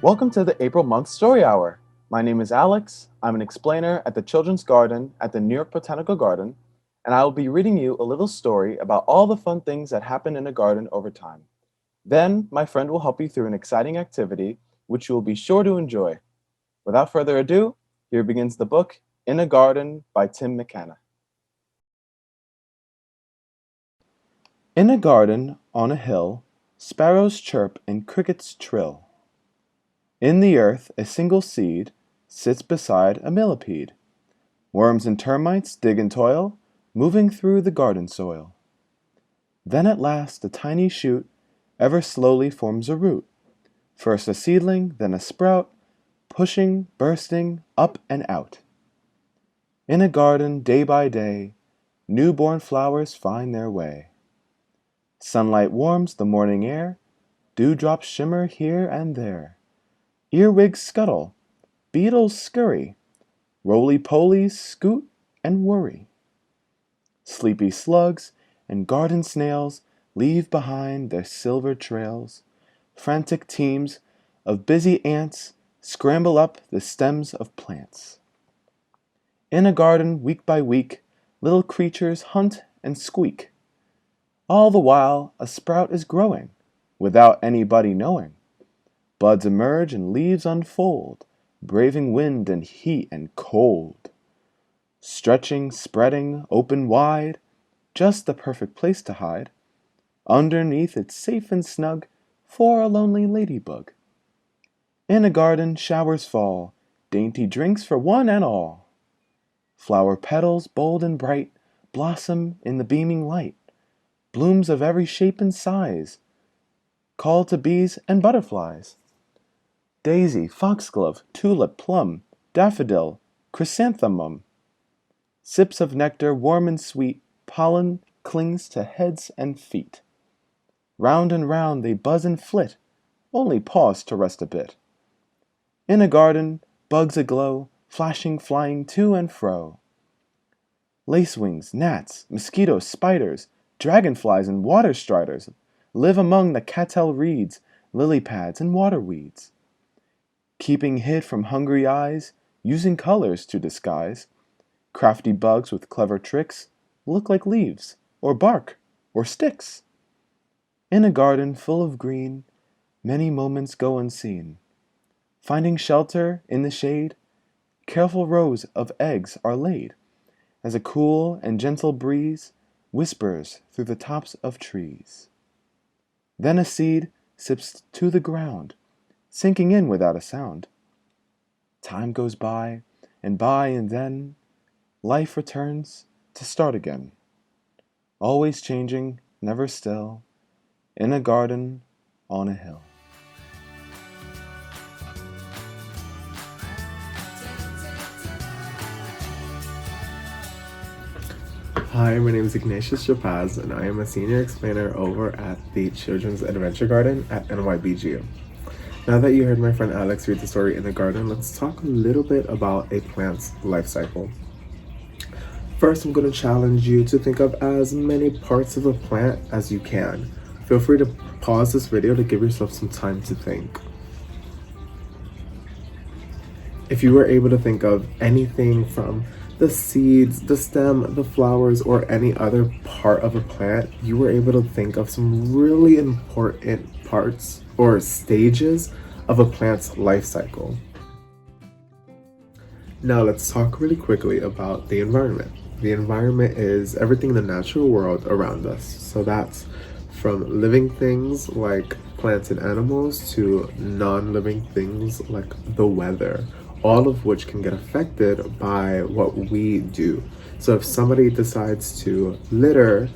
Welcome to the April month story hour. My name is Alex. I'm an explainer at the Children's Garden at the New York Botanical Garden, and I will be reading you a little story about all the fun things that happen in a garden over time. Then, my friend will help you through an exciting activity, which you will be sure to enjoy. Without further ado, here begins the book In a Garden by Tim McCanna. In a garden on a hill, sparrows chirp and crickets trill. In the earth a single seed sits beside a millipede. Worms and termites dig and toil, moving through the garden soil. Then at last a tiny shoot ever slowly forms a root. First a seedling, then a sprout, pushing, bursting, up and out. In a garden, day by day, newborn flowers find their way. Sunlight warms the morning air, dewdrops shimmer here and there. Earwigs scuttle, beetles scurry, roly-polies scoot and worry. Sleepy slugs and garden snails leave behind their silver trails. Frantic teams of busy ants scramble up the stems of plants. In a garden, week by week, little creatures hunt and squeak. All the while, a sprout is growing, without anybody knowing. Buds emerge and leaves unfold, braving wind and heat and cold. Stretching, spreading, open wide, just the perfect place to hide. Underneath it's safe and snug for a lonely ladybug. In a garden showers fall, dainty drinks for one and all. Flower petals, bold and bright, blossom in the beaming light. Blooms of every shape and size call to bees and butterflies. Daisy, foxglove, tulip, plum, daffodil, chrysanthemum. Sips of nectar warm and sweet, pollen clings to heads and feet. Round and round they buzz and flit, only pause to rest a bit. In a garden, bugs aglow, flashing, flying to and fro. Lacewings, gnats, mosquitoes, spiders, dragonflies and water striders live among the cattail reeds, lily pads and water weeds. Keeping hid from hungry eyes, using colors to disguise, crafty bugs with clever tricks look like leaves, or bark, or sticks. In a garden full of green, many moments go unseen. Finding shelter in the shade, careful rows of eggs are laid, as a cool and gentle breeze whispers through the tops of trees. Then a seed slips to the ground, sinking in without a sound. Time goes by, and then life returns to start again. Always changing, never still, in a garden on a hill. Hi, my name is Ignatius Chapaz, and I am a senior explainer over at the Children's Adventure Garden at NYBG. Now that you heard my friend Alex read the story In the Garden, let's talk a little bit about a plant's life cycle. First, I'm going to challenge you to think of as many parts of a plant as you can. Feel free to pause this video to give yourself some time to think. If you were able to think of anything from the seeds, the stem, the flowers, or any other part of a plant, you were able to think of some really important parts or stages of a plant's life cycle. Now let's talk really quickly about the environment. The environment is everything in the natural world around us. So that's from living things like plants and animals to non-living things like the weather, all of which can get affected by what we do. So if somebody decides to litter,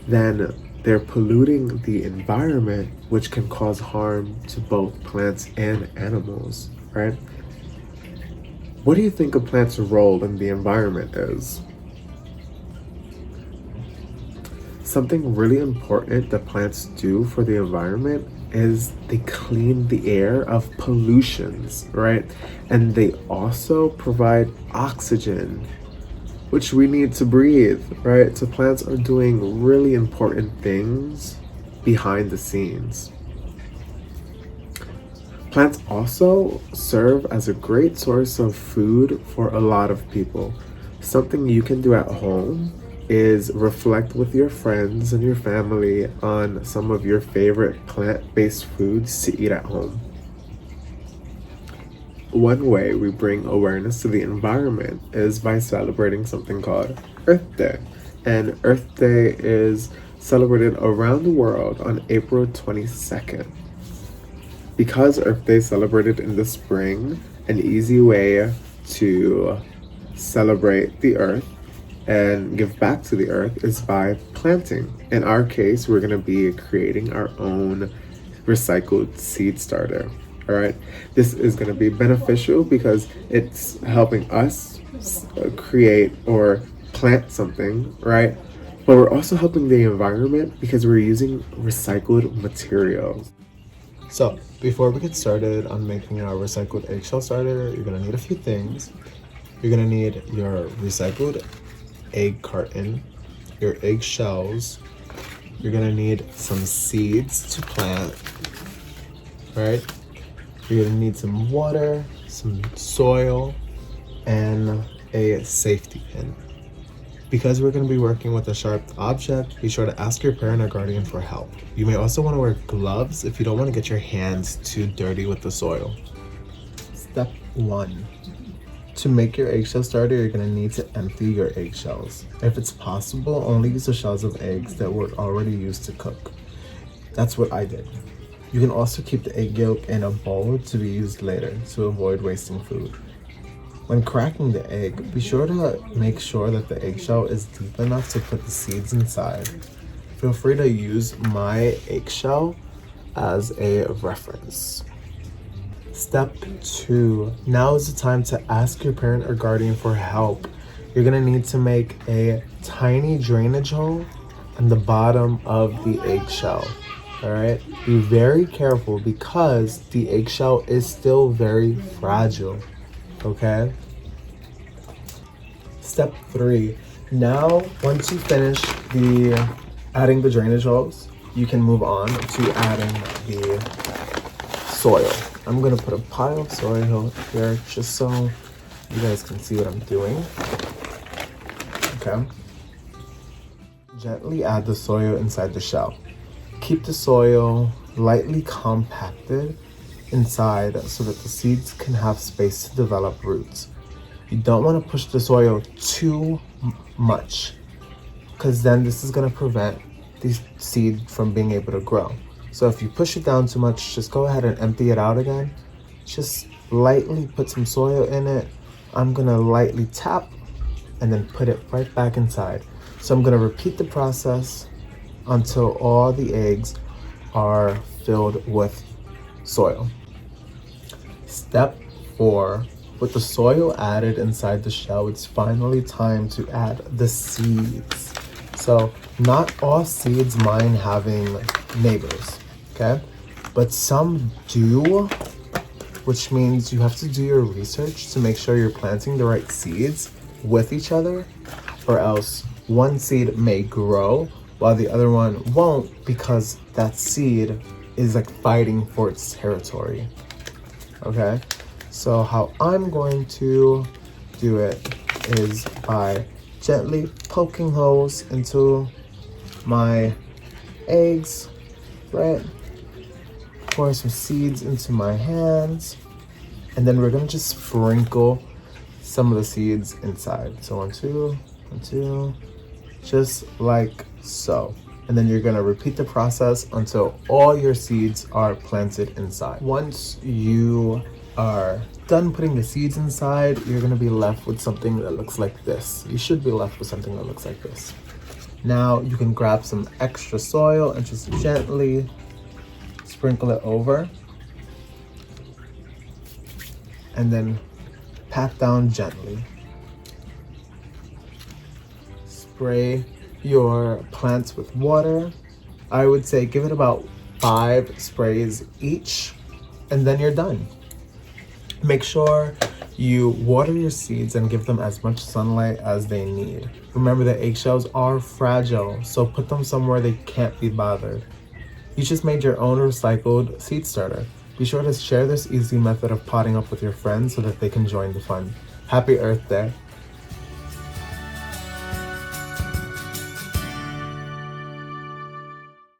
then they're polluting the environment, which can cause harm to both plants and animals, right? What do you think a plant's role in the environment is? Something really important that plants do for the environment is they clean the air of pollutions, right? And they also provide oxygen, which we need to breathe, right? So plants are doing really important things behind the scenes. Plants also serve as a great source of food for a lot of people. Something you can do at home is reflect with your friends and your family on some of your favorite plant-based foods to eat at home. One way we bring awareness to the environment is by celebrating something called Earth Day. And Earth Day is celebrated around the world on April 22nd. Because Earth Day is celebrated in the spring, an easy way to celebrate the earth and give back to the earth is by planting. In our case, we're going to be creating our own recycled seed starter. All right, this is going to be beneficial because it's helping us create or plant something, right? But we're also helping the environment because we're using recycled materials. So, before we get started on making our recycled eggshell starter, you're going to need a few things. You're going to need your recycled egg carton, your eggshells. You're going to need some seeds to plant, right? You're going to need some water, some soil, and a safety pin. Because we're going to be working with a sharp object, be sure to ask your parent or guardian for help. You may also want to wear gloves if you don't want to get your hands too dirty with the soil. Step 1. To make your eggshell starter, you're going to need to empty your eggshells. If it's possible, only use the shells of eggs that were already used to cook. That's what I did. You can also keep the egg yolk in a bowl to be used later to avoid wasting food. When cracking the egg, be sure to make sure that the eggshell is deep enough to put the seeds inside. Feel free to use my eggshell as a reference. Step 2. Now is the time to ask your parent or guardian for help. You're going to need to make a tiny drainage hole in the bottom of the eggshell. All right, be very careful because the eggshell is still very fragile. Okay. Step 3. Now, once you finish adding the drainage holes, you can move on to adding the soil. I'm gonna put a pile of soil here just so you guys can see what I'm doing. Okay. Gently add the soil inside the shell. Keep the soil lightly compacted inside so that the seeds can have space to develop roots. You don't want to push the soil too much because then this is going to prevent the seed from being able to grow. So if you push it down too much, just go ahead and empty it out again. Just lightly put some soil in it. I'm going to lightly tap and then put it right back inside. So I'm going to repeat the process until all the eggs are filled with soil. Step 4. With the soil added inside the shell, it's finally time to add the seeds. So not all seeds mind having neighbors, okay? But some do, which means you have to do your research to make sure you're planting the right seeds with each other, or else one seed may grow while the other one won't because that seed is like fighting for its territory, okay? So how I'm going to do it is by gently poking holes into my eggs, right? Pour some seeds into my hands, and then we're gonna just sprinkle some of the seeds inside. So 1, 2, 1, 2, just like so. And then you're gonna repeat the process until all your seeds are planted inside. Once you are done putting the seeds inside, you're gonna be left with something that looks like this. You should be left with something that looks like this. Now you can grab some extra soil and just gently sprinkle it over. And then pat down gently. Spray your plants with water. I would say give it about 5 sprays each, and then you're done. Make sure you water your seeds and give them as much sunlight as they need. Remember that eggshells are fragile, so put them somewhere they can't be bothered. You just made your own recycled seed starter. Be sure to share this easy method of potting up with your friends so that they can join the fun. Happy Earth Day!